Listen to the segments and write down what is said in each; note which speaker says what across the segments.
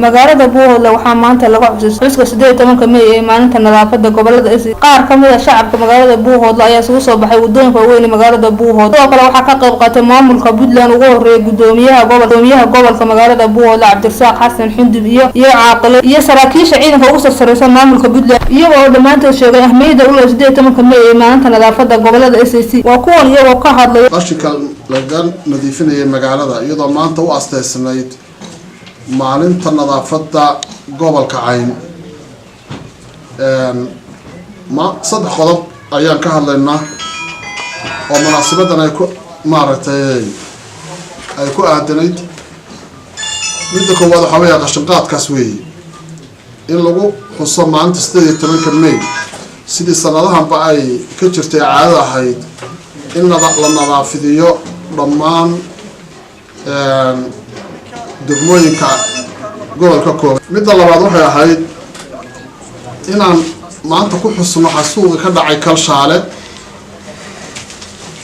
Speaker 1: magaalada Buuhoodle waxaa maanta lagu xusay xuska 18 May ee maalinta nadaafadda gobolada Isii. Qaar ka mid ah shacabka magaalada Buuhoodle ayaa isugu soo baxay wadooyinka weyn ee magaalada Buuhoodle. Sidoo kale waxaa ka qayb qaatay maamulka Puntland ugu horeeyay gudoomiyaha gobolka magaalada Buuhoodle Cabdirasaaq Xasan Xundub iyo caaqile iyo saraakiisha ciidanka ugu sarreeyay maamulka Puntland iyagoo dhamaantood sheegay ahmiyadda u leh 18 May ee maalinta nadaafadda gobolada Isii. waa kuwan iyagoo ka hadlay
Speaker 2: qashinka laga nadiifinayay magaalada iyadoo maanta u asteysnayd maalinta nadaafadda gobolka Cayn saddex qodob ayaan ka hadlaynaa oo munaasabadan ay ku aadanayd. midda koowaad waxa weeye qashin qaadkaas weeye in lagu xuso maalinta 18 May sidii sanadahanba ay ka jirtay caado ahayd in la nadaafiyo dhammaan degmooyinka gobolka kooban. midda labaad waxay ahayd inaan maanta ku xusno xasuuqa ka dhacay Kalshaale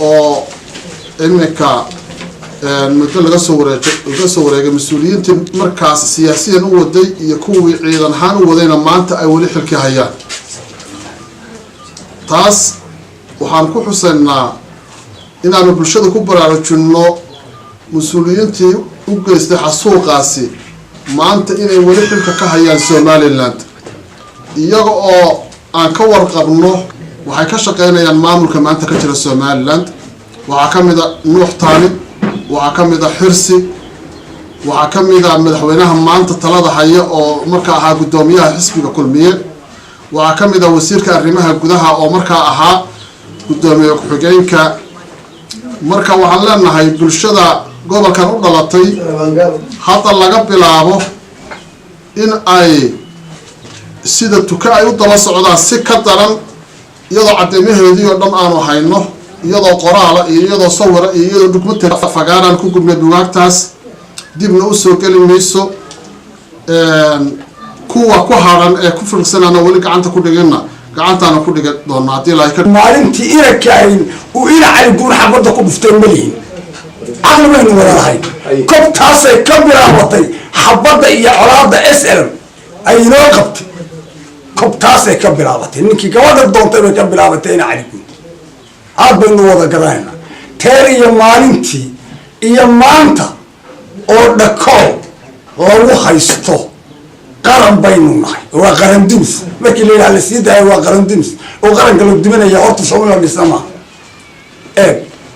Speaker 2: oo iminka muddo laga soo wareegay mas'uuliyiintii markaas siyaasiyan u waday iyo kuwii ciidan ahaan u wadayna maanta ay wali xilka hayaan. taas waxaan ku xusaynaa inaanu bulshada ku baraarujinno mas'uuliyiintii u geystay xasuuqaasi maanta inay wali xilka ka hayaan Somaliland iyaga oo aan ka warqabno waxay ka shaqeynayaan maamulka maanta ka jira Somaliland. waxaa ka mid ah Nuux Taani, waxaa ka mid ah Xirsi, waxaa ka mid ah madaxweynaha maanta talada haya oo markaa ahaa gudoomiyaha xisbiga Kulmiye, waxaa ka mid ah wasiirka arrimaha gudaha oo markaa ahaa gudoomiye ku-xigeenka. marka waxaan leenahay bulshada gobolkan u dhalatay hadda laga bilaabo in ay sida tuka ay u daba socdaan si ka daran iyadoo cadeymaheedii oo dhan aanu hayno, iyadoo qoraala iyo iyadoo sawira iyo iyadoo documentary fagaaraan ku gubnay buugaagtaas dibna u soo geli mayso. kuwa ku haran ee ku fiirsanana wali gacanta ku dhigana gacantaana ku dhigi doonaa hadii la ka
Speaker 3: maalintii irakayn uu ila cali guur xabada ku dhuftay maliin aqlabeynu walaalahay kobtaasay ka bilaabatay xabada iyo colaada SL ay noo qabtay. kobtaasay ka bilaabatay ninkii gabadha doontay bay ka bilaabatay ina cali guur aad baynu wada garanayna teer iyo maalintii iyo maanta oo dhakool lagu haysto qaran baynu nahay. waa qaran dimis markii la yiraahdo si daay waa qaran dimis oo qaranka la duminaya horta Soomaaliya dhisama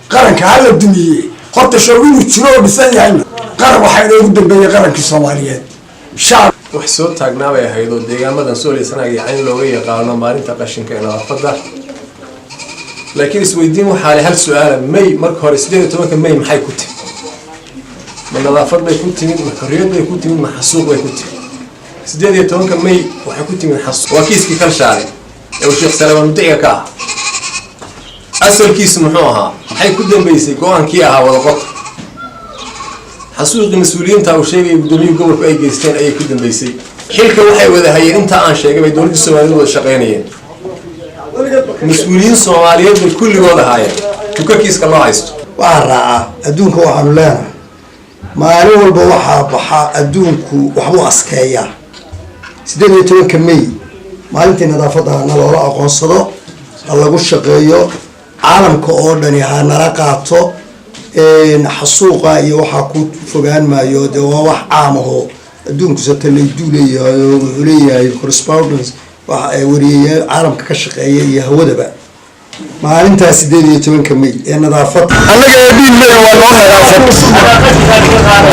Speaker 3: qaranka hala dumiye horta shawinu jiro dhisan yahay qaran waxa ugu dambeeyay qaranka Soomaaliyeed shaab
Speaker 4: wax soo taagnaabay hay'ado deegaamadan soo leesanaya in looga yaqaano maalinta qashinka ee nadaafadda. laakiin isweydiin waxa hal su'aal May marka hore 18 May maxay ku tahay? ma nadaafad bay ku timid, ma xorriyad bay ku timid, ma xasuuq bay ku timid? 18 May waxay ku timid xasuuq. waa kiiskii Kalshaale ee uu Sheekh Salmaan Mudciga ka asalkiisu muxuu ahaa? maxay ku dambeysay go'aankii ahaa wada qod xasuuqii mas'uuliyiinta uu sheegay gudoomiyaha gobolka ay geysteen ayay ku dambeysay. xilka waxay wada hayeen inta aan sheegay bay dowladda Soomaaliyeed wada shaqeynayeen. مسؤولين Soomaaliyeed bay kulligood ahaayeen tuka kiiska loo haysto.
Speaker 3: waa raaca adduunka waxaanu leenahay maalin walba waxaa baxa adduunku waxu askeeya 18 May maalintii nadaafadda loola aqoonsado lagu shaqeeyo caalamka oo dhan ha nala qaato xasuuqa iyo waxa ku fogaan maayo de waa wax caam ah adduunku satalay duuleeyahay oo wuxuu leeyahay correspondence waxa ay wariyay caalamka ka shaqeeya iyo hawadaba maalinta 18 May ee nadaafadda anaga diin leh waa loo nadaafad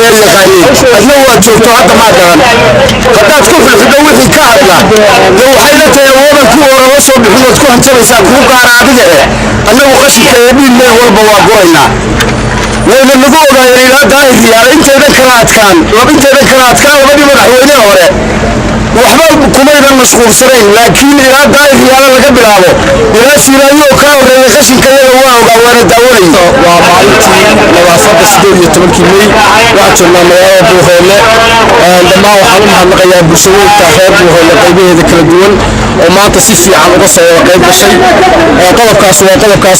Speaker 3: ee yaqaaniin adna waa joogto hadda ma garan hadaad ku fiirsato wixii ka hadla waxay la tahay wada ku hore soo bixiyay ku hanjalaysaa ku gaar adiga anagu qashka diin leh walba waa go'ayna wayna lagu ogaayay ilaa daahiriya inteeda kala adkaan labadii madaxweyne hore
Speaker 5: waxba kumaynan mashquulsanayn laakiin ilaa daa'iryaala laga bilaabo ilaa siiraayoo ka horreeya qashinkayaga waa ogaa waana daawanayay waa maalintii nadaafadda 18 May waxaa joognaa magaalada Buuhoodle dhammaan waxaan u mahadnaqayaa bulshooyinka reer Buuhoodle qaybaheeda kala duwan oo maanta si fiican uga soo qayb gashay qodobkaas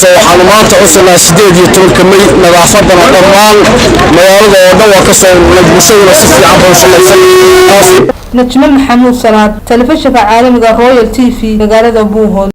Speaker 5: waxaanu maanta xusanaa 18 May nadaafadana dhammaan magaalada oo dhan waa ka soo bulshaduna si fiican u shaqaysan
Speaker 1: نجمة محمود صلاة تلفزيون عالمي رويال TV مقالة بوهود.